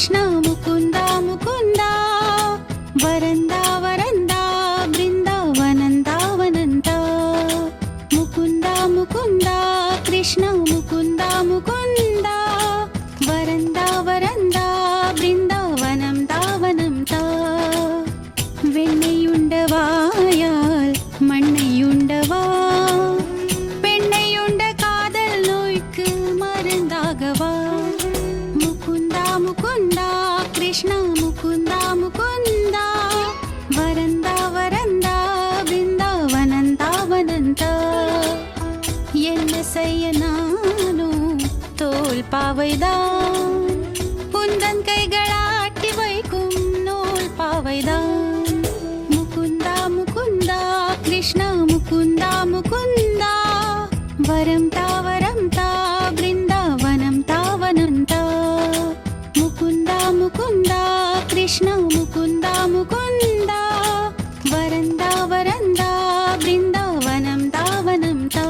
कृष्ण मुकुन्द मुकुन्द वरन्द वरन्द बृन्दावनन्दावनन्द मुकुन्द मुकुन्द कृष्ण मुकुन्द मुकुन्द वरन्द वरन्द बृन्दावनं दावनं ता வெண்ணையுண்டவாயால் மண்ணையுண்டவா பெண்ணையுண்ட காதல் நோய்க்கு மருந்தாகவா முகுந்தா முகுந்தா கிருஷ்ணா முகுந்தா முகுந்தா வரந்தா வரந்தா பிருந்தாவனந்தாவனந்தா என்ன செய்ய நானும் தோல் பாவைதான் உந்தன் கைகளாட்டி வைக்கும் நூல் பாவைதான் कृष्ण मुकुन्द मुकुन्द वरं ता बृन्दावनं तावनं ता मुकुन्द मुकुन्द कृष्ण मुकुन्द मुकुन्द वरन्द वरन्द बृन्दावनं तावनं ता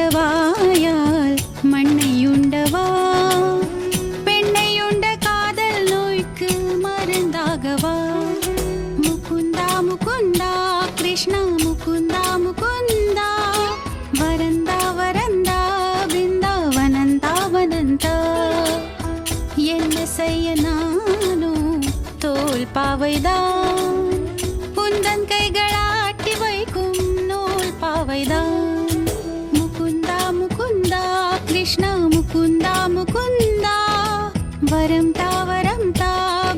வெண்ணையுண்டவாயால் மண்ணையுண்டவா பெண்ணையுண்ட காதல் நோய்க்கு மருந்தாகவா मुकुन्द कृष्ण मुकुन्द मुकुन्द वरन्द वरन्द बृन्दावनन्दावनन्द என்ன செய்ய நானும் தோல் பாவைதான் உந்தன் கைகளாட்டி வைக்கும் நூல் பாவைதான் முகுந்த முகுந்த கிருஷ்ண முகுந்த முகுந்த வரம் தா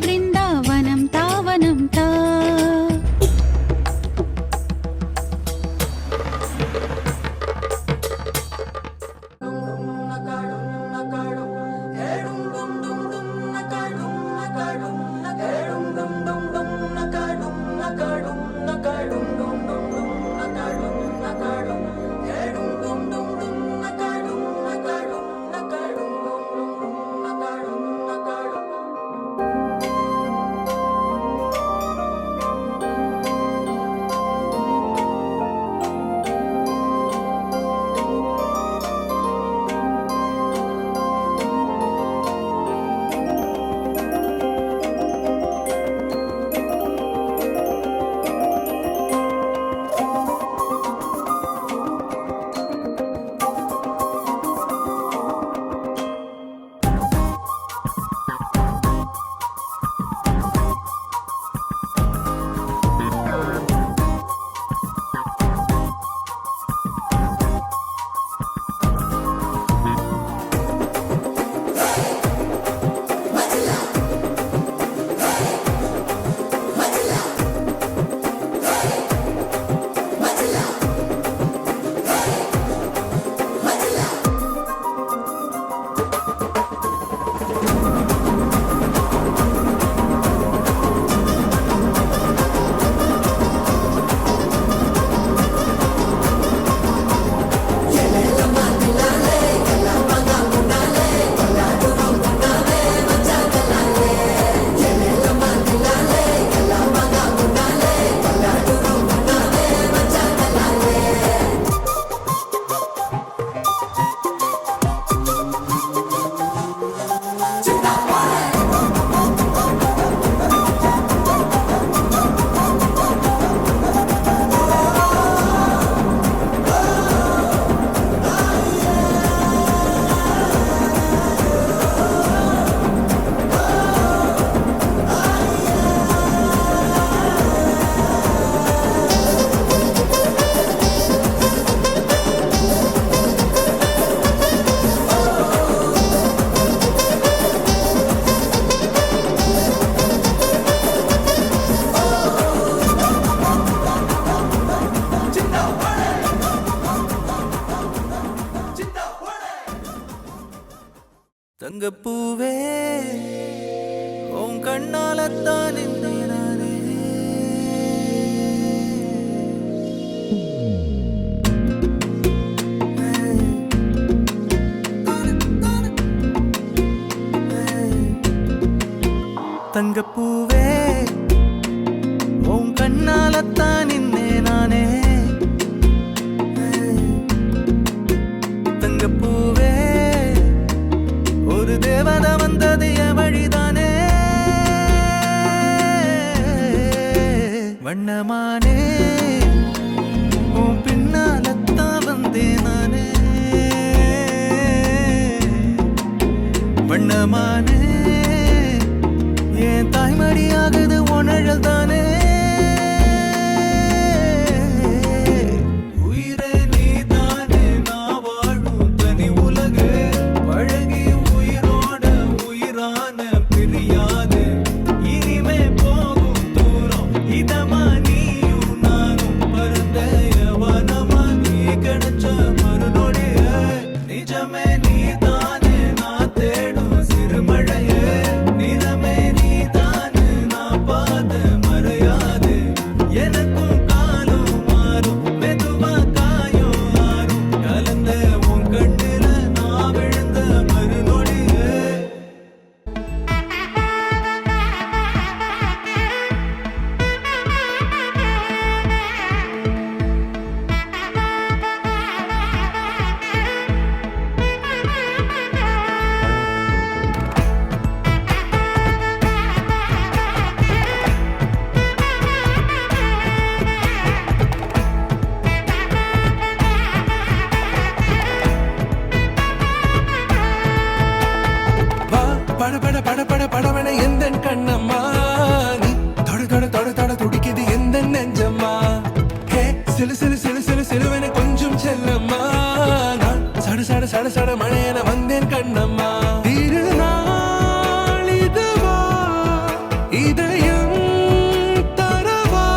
பிருந்தாவனம் தாவனம் தா தங்கப்பூவே உன் கண்ணாலத்தான் நானே தங்கப்பூவே உன் கண்ணாலத்தான் நானே தங்கப்பூவே ஒரு தேவதை வந்த வண்ணமானே உன் பின்னாலத்தான் வந்தேன் நானே வண்ணமானே என் தாய்மடியாகுது உணழல் தானே உயிரே நீதானே நான் வாழும் தனி உலகு பழகி உயிரோட உயிரான பிரியாது இனிமே போகும் தூரம் இதமா நீயும் நானும் பரந்த யவனமா நீ கிடைச்ச மறுநொடிய நிஜமே நீதானே நான் தேடும் சிறுமழையே நிறமே நீதானே நான் பார்த்த மறையாது எனக்கும் காலம் மாறும் மெதுவா காயம் ஆறும் கலந்த உன் கண்ணுல நான் விழுந்த மறுநொடியே வா பட பட பட பட படவன எந்த கண்ணம்மா நீ தொட தொட தொட தொட துடிக்குது எந்த நெஞ்சம்மா ஹே சிலு சிலு சிலு சிலு சிலுவன கொஞ்சம் செல்லம்மா நான் சட சட சட சட மழையன வந்தேன் கண்ணம்மா திருநாள் இதுவா இதயம் தரவா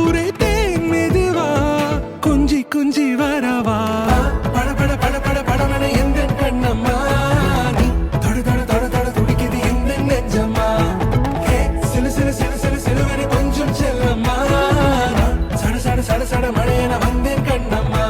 உரைத்தேன் மெதுவா குஞ்சி குஞ்சி வரவா பட பட பட பட படவன எந்த கண்ணம்மா நீ தொட தொட தொட தொட துடிக்குது எந்த நெஞ்சம்மா ஹே சிலு சிலு சிலு சிலு சிலுவன கொஞ்சம் செல்லம்மா நான் சட சட சட சட மழையன வந்தேன் கண்ணம்மா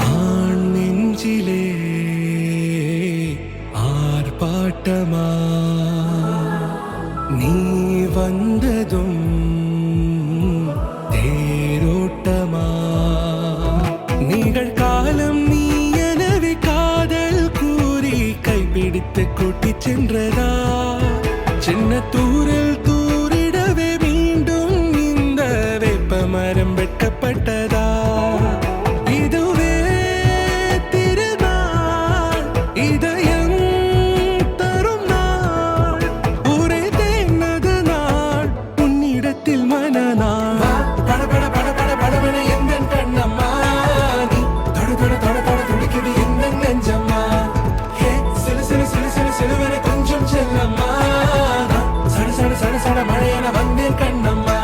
ஆண் நெஞ்சிலே ஆர்ப்பாட்டமா நீ வந்ததும் தேரோட்டமா நிகழ்காலம் நீ எனவே காதல் கூறி கைப்பிடித்து கூட்டிச் சென்றதா சின்ன தூரல் தூரிடவே மீண்டும் இந்த வேப்பமரம் வெட்டப்பட்டதா இதுவே திருநாள் இதயம் தரும் நாள் உரைத்தேனது நாள் உன்னிடத்தில் மனநாள் பட பட பட பட படவன எந்த கண்ணம்மா நீ தொட தொட தொட தொட துடிக்குது எந்த நெஞ்சம்மா ஹே சிலு சிலு சிலு சிலு சிலுவன கொஞ்சம் செல்லம்மா நான் சட சட சட சட மழையன வந்தேன் கண்ணம்மா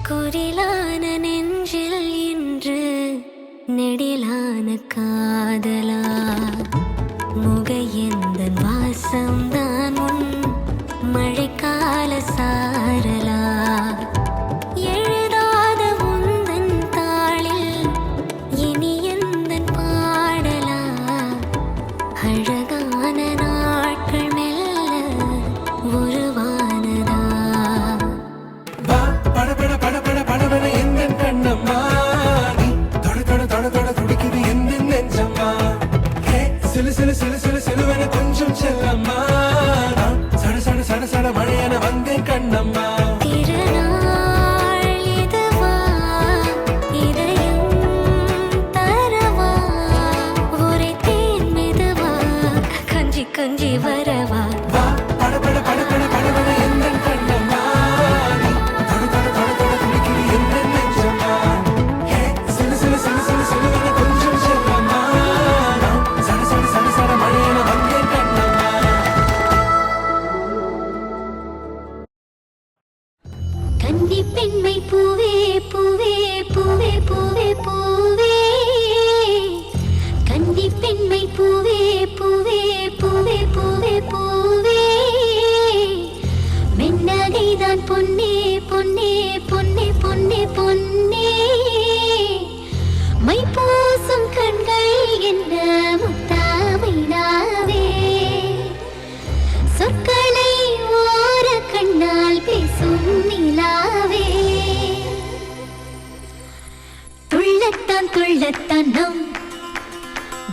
குரிலான நெஞ்சில் இன்று நெடிலான காதலா முகையெந்தன் வாசம்தான் உன் மழைக்கால சாரலா எழுதாத உந்தன் தாளில் இனி எந்தன் பாடலா அழகான நாட்கள் மெல்ல உருவானதா வா பட பட பட பட படவன எந்த கண்ணம்மா நீ தொட தொட தொட தொட துடிக்குது எந்த நெஞ்சம்மா ஹே சிலு சிலு சிலு சிலு சிலுவன கொஞ்சம் செல்லம்மா நான் சட சட சட சட மழையன வந்தேன் கண்ணம்மா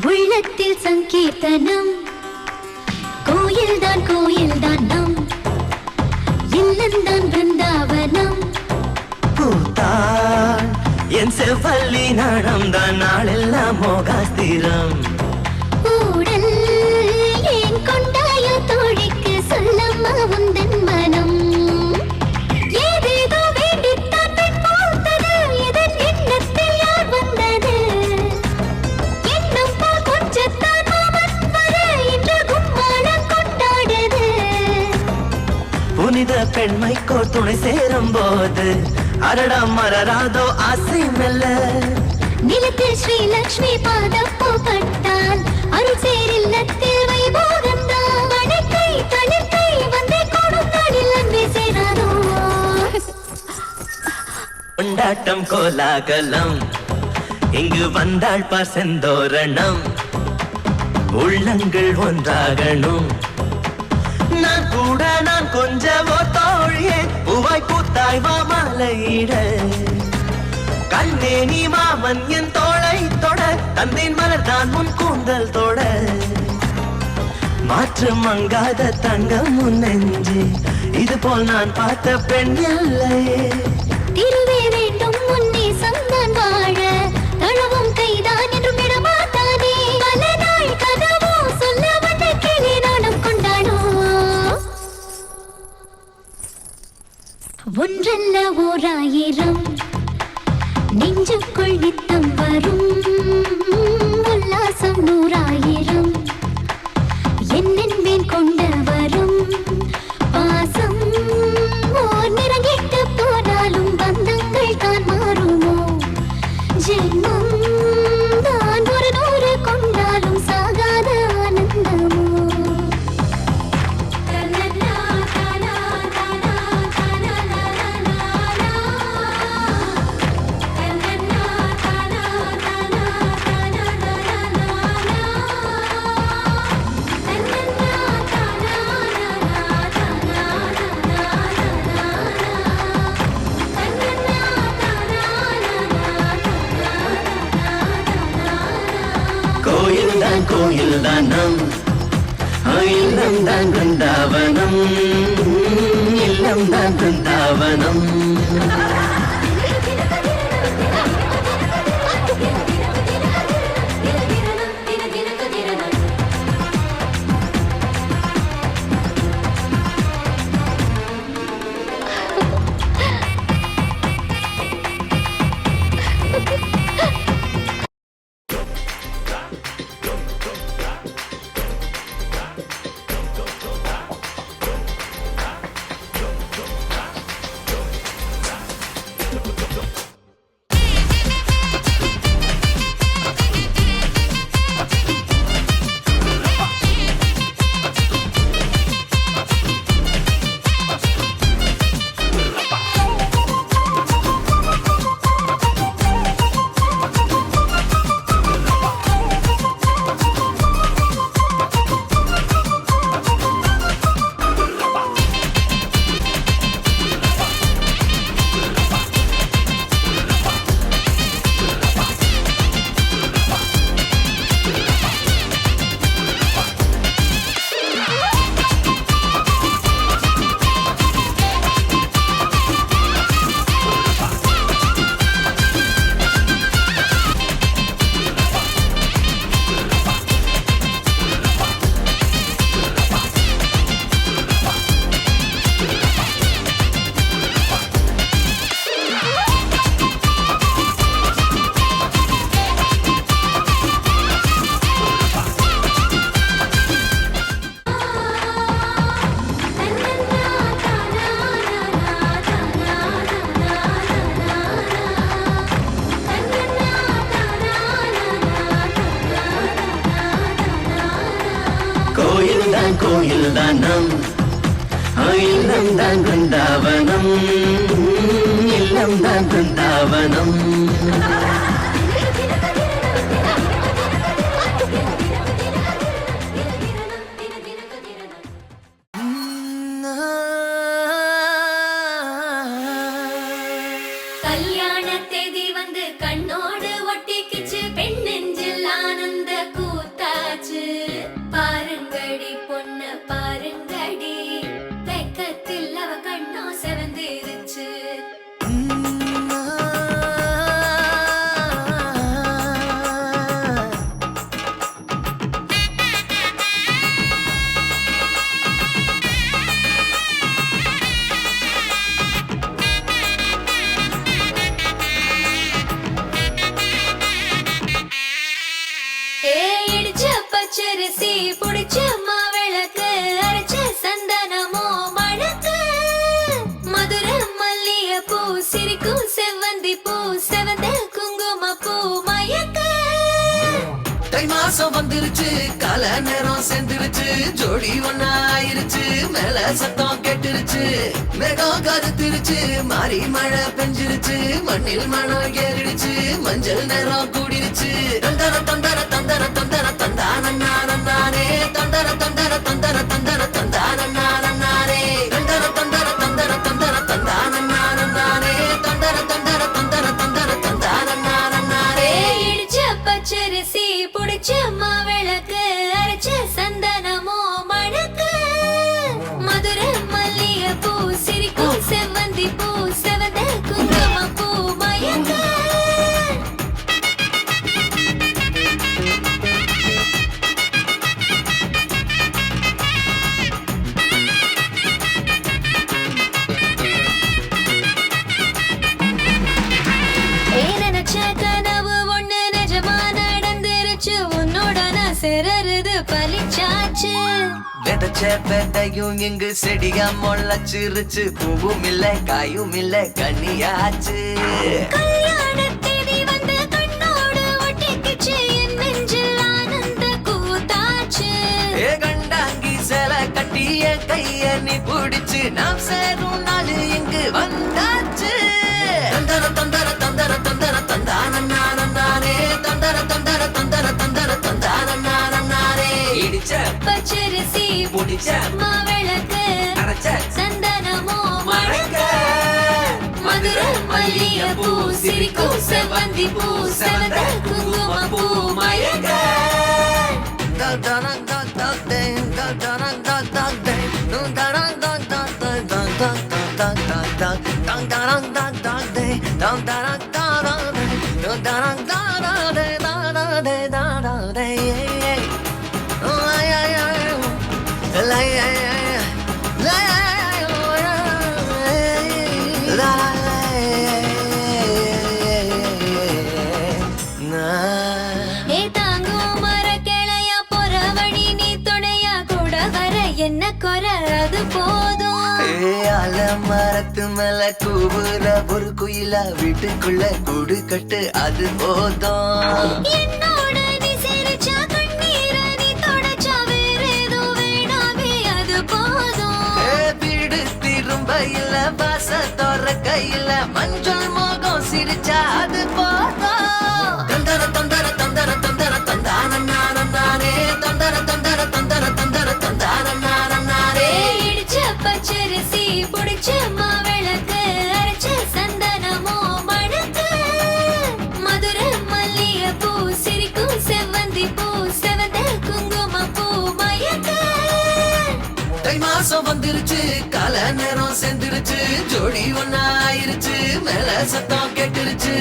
உள்ளத்தில் சங்கீர்த்தனம் கோயில்தான் கோயில்தான் நம் இல்லந்தான் பிருந்தாவனம் பூத்தான் என் செவ்வல்லி நடந்தான் நாளெல்லாம் மோகாஸ்திரம் ஊடல் ஏன் கொண்டாயோ தோழிக்கு சொல்லம்மா உந்தன் மனம் ஏதேதோ வேண்டித்தான் பெண் பூத்தது இதன் எண்ணத்தில் யார் வந்தது எண்ணம் போல் கொஞ்சத்தான் மாமன் வர இன்று கும்மாளம் கொண்டாடுது புனித பெண்மைக்கோ துணை சேரும் போது அரடா மரராதோ ஆசை மெல்ல நிலத்தில் ஸ்ரீலக்ஷ்மி பாதம் பூப்பட்டால் அருள் சேரில்லத்தில் வைபோகந்தான் வடக்கை தளிர்க்கை வந்தே கொடுத்தாடில் அன்பே சேராதோ கொண்டாட்டம் கோலாகலம் இங்கு வந்தாள் பார் செந்தோரணம் உள்ளங்கள் ஒன்றாகணும் நான் கூட நான் கொஞ்சமோ தோழியே பூவாய் பூத்தாய் மாமலையிட கண்ணே நீ மாமன் என் தோளை தொட தந்தேன் மலர்தான் முன் கூந்தல் தொட மாற்று மங்காத தங்கம் முன் நெஞ்சே இது போல் நான் பார்த்த பெண் இல்லையே திருவே வேண்டும் முன்னே சந்தான் வாழ தழுவும் கைதான் என்றும் விடமாட்டானே பல நாள் கனவோ சொல்ல வந்த கிளி நாணம் கொண்டானோ ஒன்றல்ல ஓராயிரம் நெஞ்சுக்குள் நித்தம் வரும் உல்லாசம் நூறாயிரம் என்னென்பேன் கொண்ட வரும் பாசம் ஓர் நிறங்கிட்டு போனாலும் பந்தங்கள் தான் மாறுமோ ஜென்மம் தான் ஒரு நூறு கொண்டாலும் சாகாத ஆனந்தமோ கோயில்தான் கோயில்தான் நம் இல்லம் தான் பிருந்தாவனம் இல்லம் தான் பிருந்தாவனம் கோயில்தான் நம் இல்லம் தான் பிருந்தாவனம் இல்லம் தான் பிருந்தாவனம் கல்யாண தேதி வந்து கண்ணோடு ஒட்டிக்கிச்சு பெண் நெஞ்சில் ஆனந்த கூ இடிச்ச பச்சரிசி புடிச்ச மாவிளக்கு அரைச்ச சந்தனமோ மணக்கு மதுர மல்லிய பூ சிரிக்கும் செவ்வந்தி பூ செவந்த குங்கும பூ மயக்க தை மாசம் வந்துருச்சு கால நேரம் சேர்ந்துருச்சு ஜோடி ஒன்னா ஆயிருச்சு மேல சத்தம் கெட்டுருச்சு மேகம் கருத்திருச்சு மாறி மழை பெஞ்சிருச்சு மண்ணில் மணம் ஏறிடுச்சு மஞ்சள் நேரம் கூடிருச்சு தந்தர தந்தர தந்தர தந்தர தந்தானே தந்தர தந்தர தந்தர தந்தர தந்தானே தந்தர தந்தர தந்தர தந்தர தந்தானே தந்தர தந்தர தந்தர தந்தர தந்தானே இடிச்ச பச்சரிசி புடிச்ச மாவிளக்கு அரைச்ச சந்தனமோ மணக்கு மதுர மல்லிய பூ சிரிக்கும் செவ்வந்தி பூ செவந்த குங்கும பூ மயக்க கனவு ஒண்ணு நிஜமா நடந்துருச்சு உன்னோட நான் சிறருது பலிச்சாச்சு விதைச்ச விதையும் இங்கு செடியா முளைச்சிருச்சு பூவும் இல்ல காயும் இல்ல கனியாச்சு கல்யாண தேதி வந்து கண்ணோடு ஒட்டிக்கிச்சு என் நெஞ்சில் ஆனந்த கூத்தாச்சு ஏ கண்டாங்கி சில கட்டிய கைய நீ பிடிச்சு நாம் சேரும் நாள் இங்கு வந்தாச்சு தந்தர தந்தர தந்தர தந்தர தந்தானே தந்தர தந்தர தந்தர தந்தர தந்தானே இடிச்ச பச்சரிசி புடிச்ச மாவிளக்கு அரைச்ச சந்தனமோ மணக்க மதுர மல்லிய பூ சிரிக்கும் செவ்வந்தி பூ செவந்த குங்கும பூ மயக்க என்ன குறை அது போதும் மரத்து மேல கூவுற ஒரு குயிலா வீட்டுக்குள்ள கூடு கட்டு அது போதும் என்னோட நீ சிரிச்சா கண்ணீர நீ தொடச்சா வேற ஏதோ வேணாமே அது போதும் வீடு திரும்ப இல்ல வாச தோற கையில மஞ்சள் மோகம் சிரிச்சா அது போதும் தந்தர தந்தர தந்தர தந்தர தந்தானே தந்தர தந்தர தந்தர தந்தர தந்தானே இடிச்ச பச்சரிசி புடிச்ச மாவிளக்கு அரைச்ச சந்தனமோ மணக்கு மதுர மல்லிய பூ சிரிக்கும் செவ்வந்தி பூ செவந்த குங்கும பூ மயக்க தை மாசம் வந்துருச்சு கால நேரம் சேர்ந்துருச்சு ஜோடி ஒன்னா ஆயிருச்சு மேல சத்தம் கெட்டுருச்சு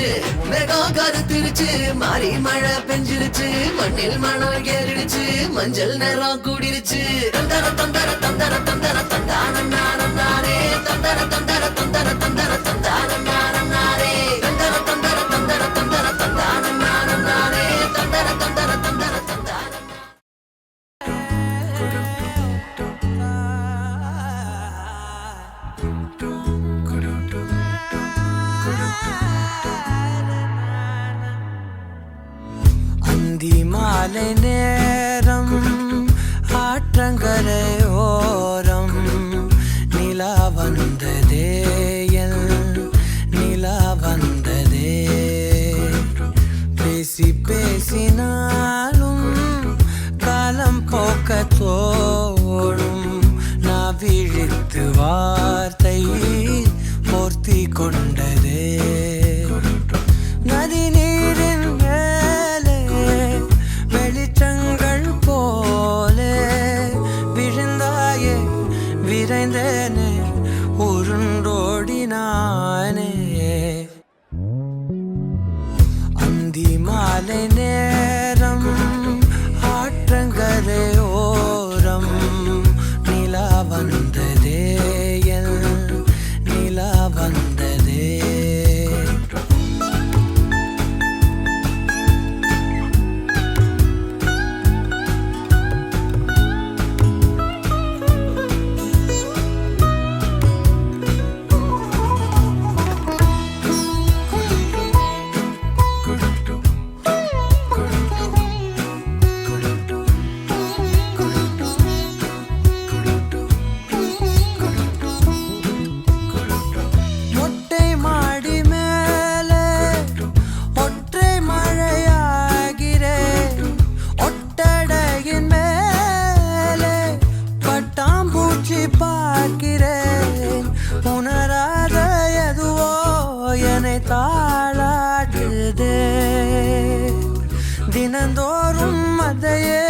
மேகம் கருத்திருச்சு மாறி மழை பெஞ்சிருச்சு மண்ணில் மணம் ஏறிடுச்சு மஞ்சள் நேரம் கூடிருச்சு தந்தர தந்தர தந்தர தந்தர தந்தானே தந்தர தந்தர தந்தர தந்தர தந்தானே தந்தர தந்தர தந்தர தந்தர தந்தானே தந்தர தந்தர தந்தர தந்தானே அந்தி மாலை நேரம் ஆற்றங்கரை ஓரம் நிலா வந்ததே நிலா வந்ததே பேசி பேசினாலும் காலம் போக்க தோடும் நான் விழித்து வார்த்தை போர்த்தி கொண்டதே நதி நீரின் மேலே வெளிச்சங்கள் போலே விழுந்தாயே விரைந்தேனே உருண்டோடினானே அந்தி மாலை நேரம் ஆற்றங்கரை ஓரம் நிலா வந்ததே தினந்தோறும் அதையே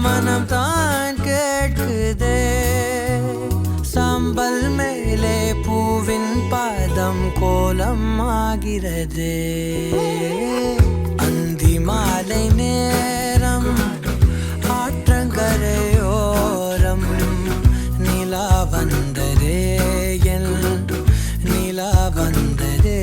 மனம் தான் கேட்குதே சாம்பல் மேலே பூவின் பாதம் கோலம் ஆகிறதே அந்தி மாலை நேரம் ஆற்றங்கரையோரம் நிலா வந்ததே என் நிலா வந்ததே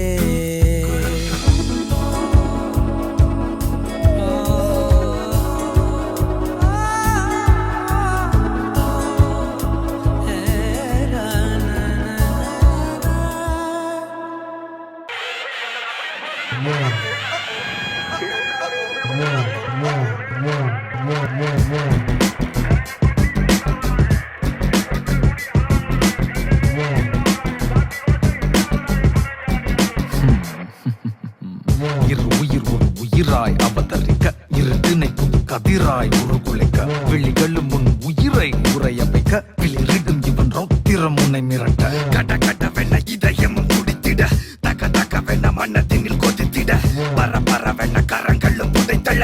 இரு உயிர் ஒரு உயிராய் அவதரிக்க இரு திணைக்கும் கதிராய் உருகுலைக்க விழிகளும் முன் உயிரை உரைய வைக்க கிளிரிடும் இவன் ரொத்திரம் முனை மிரட்ட கட கடவென இதயம் துடித்திட தக தகவென மன்னத்தினில் கொதித்திட பர பரவென கரங்களும் புதைத்தள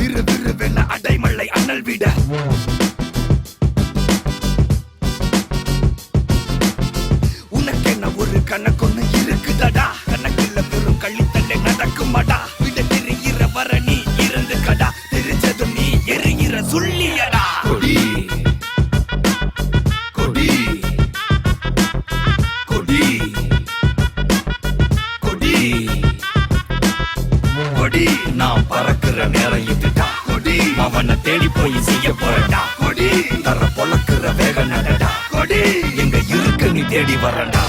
விறு விறுவென அடைமழை அனல் விட உனக்கென்ன ஒரு கணக்கொன்னு இருக்குதடா கணக்குல பெரும் கழித்தலை நடக்குமாடா விட தெரிகிற வர நீ இருந்து கடா தெரிஞ்சதும் நீ எரிகிற சொல்லியடா கொடி கொடி கொடி கொடி கொடி நான் பறக்கிற நேரம் இதுடா கொடி அவனை தேடி போய் செய்ய போறடா கொடி தர பொழக்கிற வேக நடடா கொடி எங்க இருக்கு நீ தேடி வரடா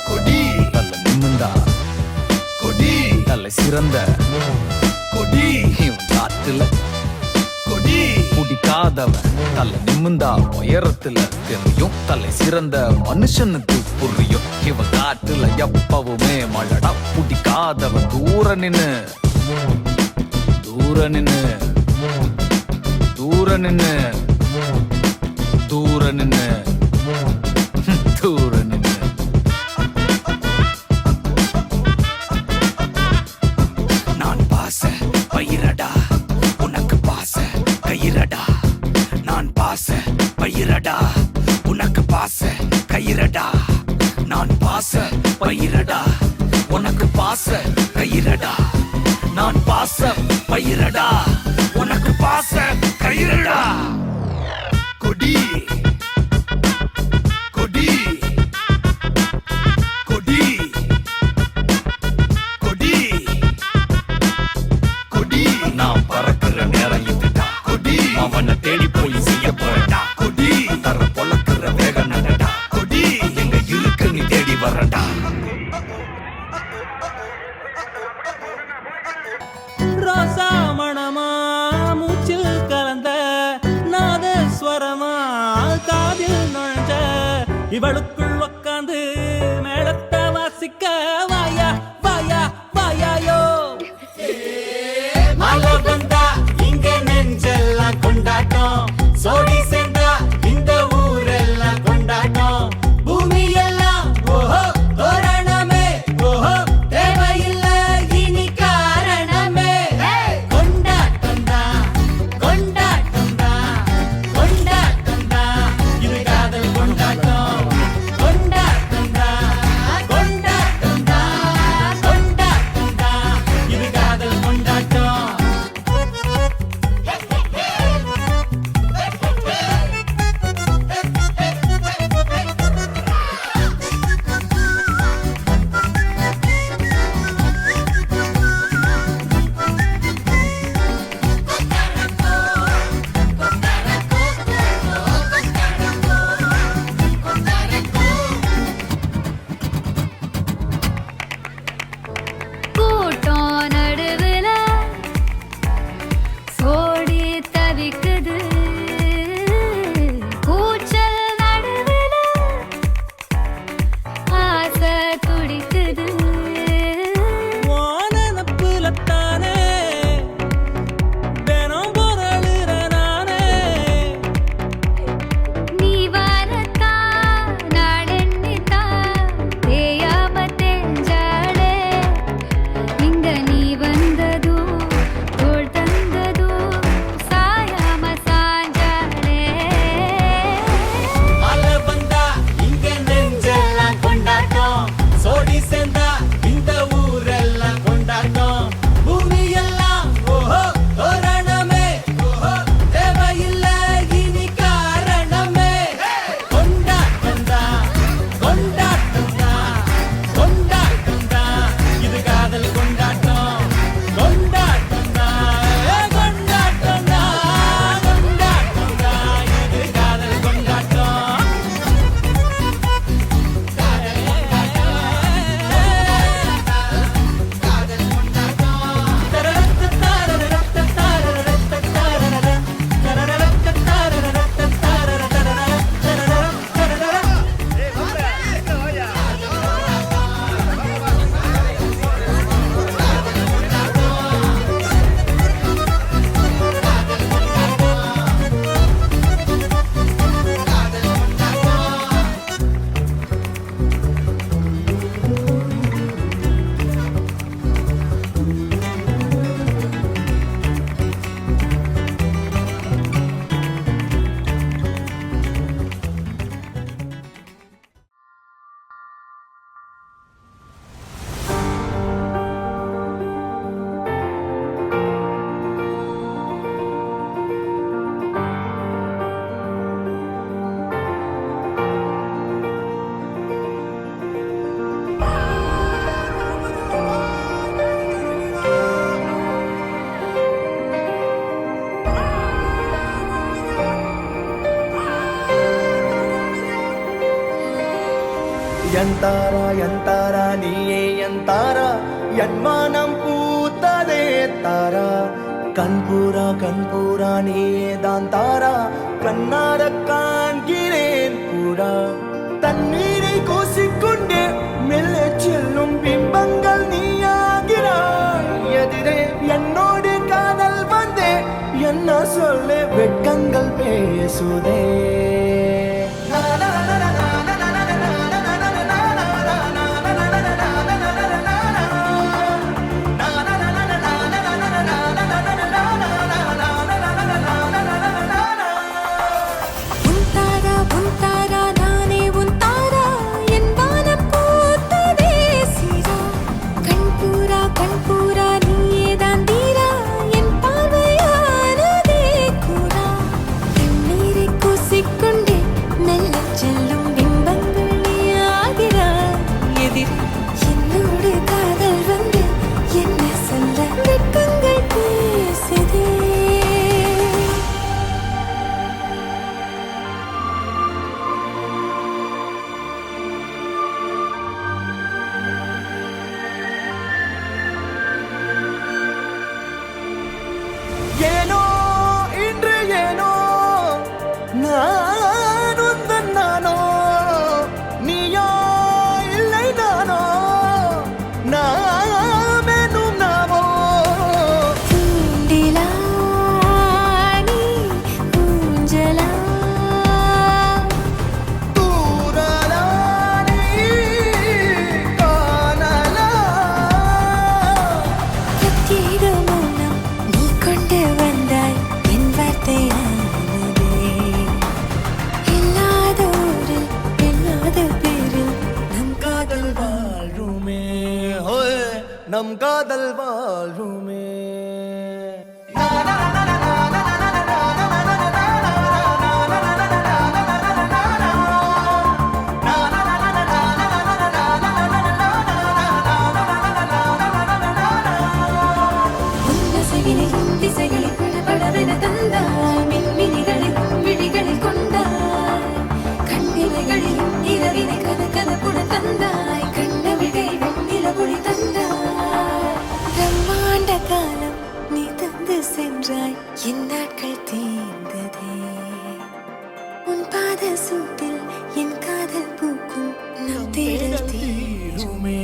கொடி நல்ல நிமிந்தா கொடி நல்ல சிறந்த கொடி இவன் காட்டுல கொடி பிடிக்காதவன் தலை நிமிந்தா உயரத்துல தெரியும் தலை சிறந்த மனுஷனுக்கு புரியும் இவன் காட்டுல எப்பவுமே மழடா பிடிக்காதவன் தூர நின்னு தூர நின்னு தூர நின்னு தூர நின்னு தூர நின்னு நான் பாச பயிரடா உனக்கு பாச கயிரடா நான் பாச பயிரடா உனக்கு பாச கயிரடா நான் பாச பயிரடா உனக்கு பாச கயிரடா நான் பாச பயிரடா உனக்கு பாச கயிரடா கொடி கொடி கொடி கொடி கொடி நான் பறக்கிற நேரம் இதுடா கொடி அவனை தேடி போய் செய்ய போறடா கொடி தர பொழக்கிற வேக நடடா கொடி எங்க இருக்கு நீ தேடி வரடா ரோசா மணமா மூச்சில் கலந்த நாதஸ்வரமா காதில் நுழைஞ்ச இவளுக்குள் உக்காந்து மேளத்தை வாசிக்க வாயா வாயா வாயாயோ மழை வந்தா இங்க நெஞ்செல்லாம் கொண்டாட்டம் சோடி சேர்ந்தா இந்த ஊரெல்லாம் கொண்டாட்டம் பூமி எல்லாம் ஓஹோ தோரணமே ஓஹோ தேவையில்லை இனி காரணமே கொண்டாட்டம் தான் கொண்டாட்டம் தான் கொண்டாட்டம் தான் இது காதல் கொண்டாட்டம் ಎಂತಾರ ನೀಯೇ ಎಂತಾರ ಎನ್ಮಾನಂ பூத்ததே தாரா கண்பூரா நீயே தான் தாரா கண்ணார காண்கிறேன் பூரா தண்ணீரை கூசிக்கொண்டே மெல்ல செல்லும் பிம்பங்கள் நீயாகிறாய் எதிரே என்னோடு காதல் வந்தே என்ன சொல்ல வெட்கங்கள் பேசுதே ஏனோ இன்று ஏனோ நானுந்தன் நானோ நீயோ இல்லை நானோ நாமெனும் நாமோ தூண்டிலா நீ ஊஞ்சலா தூரலா நீ காணலா பிரத்யேக மௌனம் நீ கொண்டு வந்தாய் என் வார்த்தையானதே இல்லாத ஊரில் இல்லாத பேரில் நம் காதல் வாழ்வுமே ஹோய் நம் காதல் வாழ்வுமே உன்னசையினில் திசைகளில் படபடவென தந்தாய் மின்மினிகளில் விழிகளில் கொண்டாய் கண்ணிமைகளில் இரவினை கதகதப்புடன் தந்தாய் கண்ணவிழிகளில் நிலவொளி தந்தாய் பிரம்மாண்ட காலம் நீ தந்து சென்றாய் என் நாட்கள் தீர்ந்ததே உன் பாத சூட்டில் என் காதல் பூக்கும் நம் தேடல் தீருமே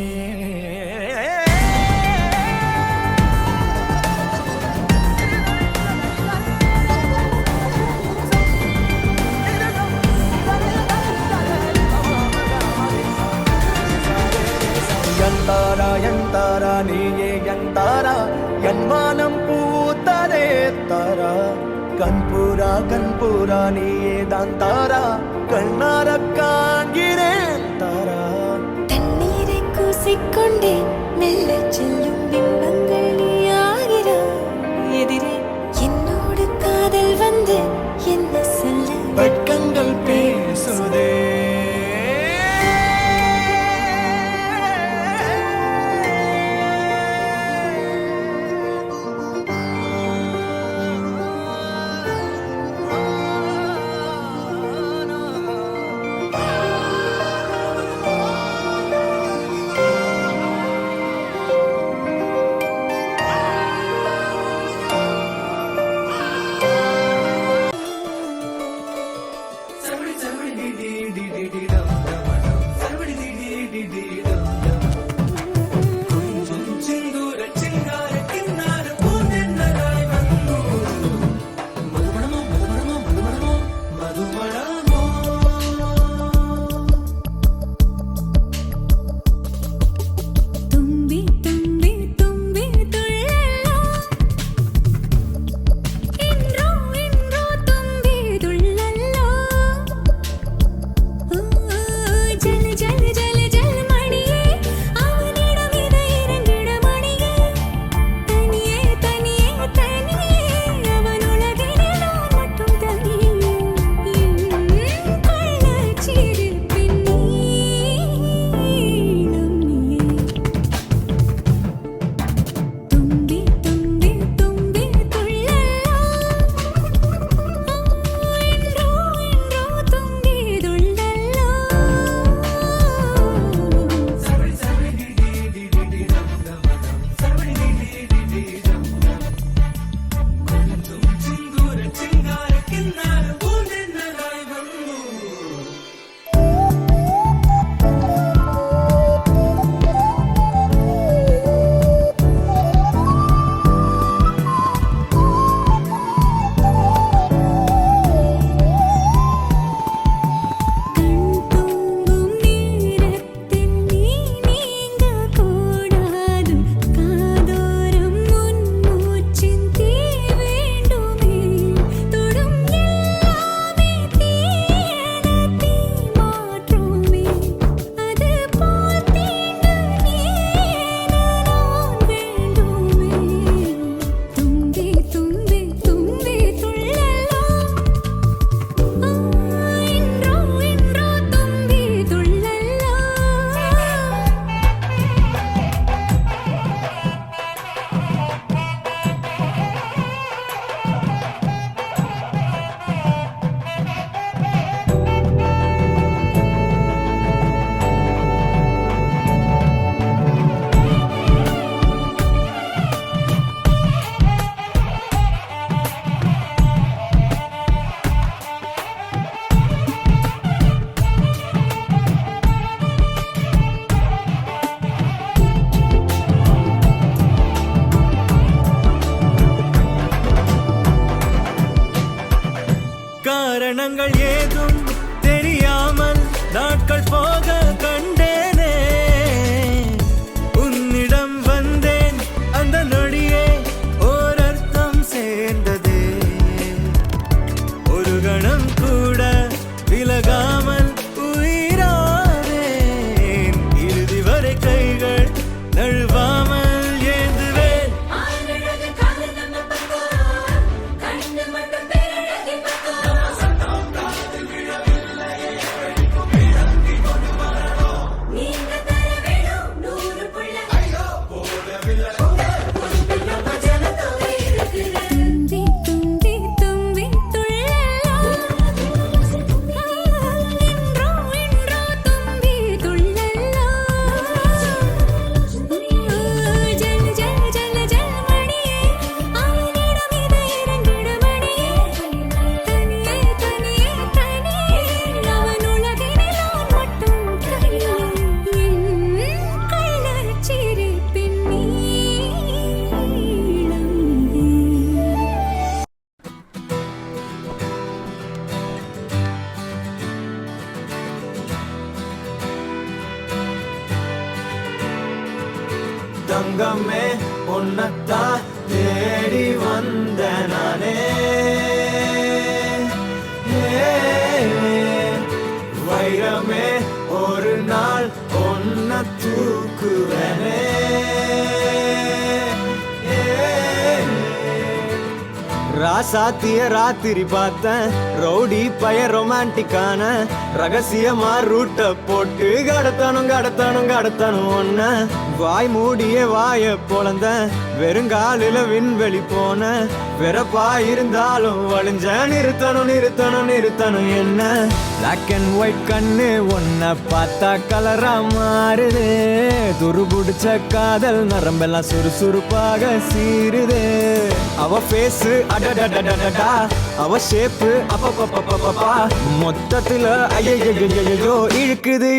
ಎಂತಾರ ನೀಯೇ ಎಂತಾರ ಎನ್ಮಾನಂ பூத்ததே தாரா கண்பூரா நீயே தான் தாரா கண்ணார காண்கிறேன் தாரா தண்ணீரை கூசிக்கொண்டே மெல்ல செல்லும் பிம்பங்கள் நீயாகிறாய் எதிரே என்னோடு காதல் வந்து என்ன சொல்ல வெட்கங்கள் பேசுதே காரணங்கள் ஏதும் தெரியாமல் நாட்கள் போக கண்டேனே உன்னிடம் வந்தேன் அந்த நொடியே ஓர் அர்த்தம் சேர்ந்ததே ஒரு கணம் கூட விலகாமல் உயிரானேன் இறுதி வரை கைகள் நழுவாமல் ஏந்துவேன் தும்பி தும்பி தும்பி துள்ளலாம் இன்றோ இன்றோ தும்பி துள்ளலாம் ஜல் ஜல் ஜல் ஜல் மணியே ஆயிரம் இதை இரண்டிட மணியே தனியே தனியே தனியே அவன் உலகினில் நான் மட்டும் தனியே என் கள்ளச் சிரிப்பின் நீளம் தங்கமே உன்னத்தான் தேடி வந்த நானே வைரமே ஒரு நாள் ஒன்ன தூக்குவனே ராசாத்திய ராத்திரி பார்த்தேன் ரவுடி பய ரொமான்டிக்கான ரகசியமா ரூட்ட போட்டு கடத்தணும் ஒன்ன வாய் மூடிய வாய பொழந்த வெறுங்காலில விண்வெளி போன வெறப்பா இருந்தாலும் வழிஞ்ச நிறுத்தணும் என்ன பிளாக் அண்ட் ஒயிட் கண்ணு ஒன்ன பார்த்தா கலரா மாறுது துருபுடிச்ச காதல் நரம்பெல்லாம் சுறுசுறுப்பாக சீருது அவ பேசு அடடடடடடா அவ ஷேப்பு அப்பப்பப்பப்பப்பா மொத்தத்துல ஐயோ இழுக்குது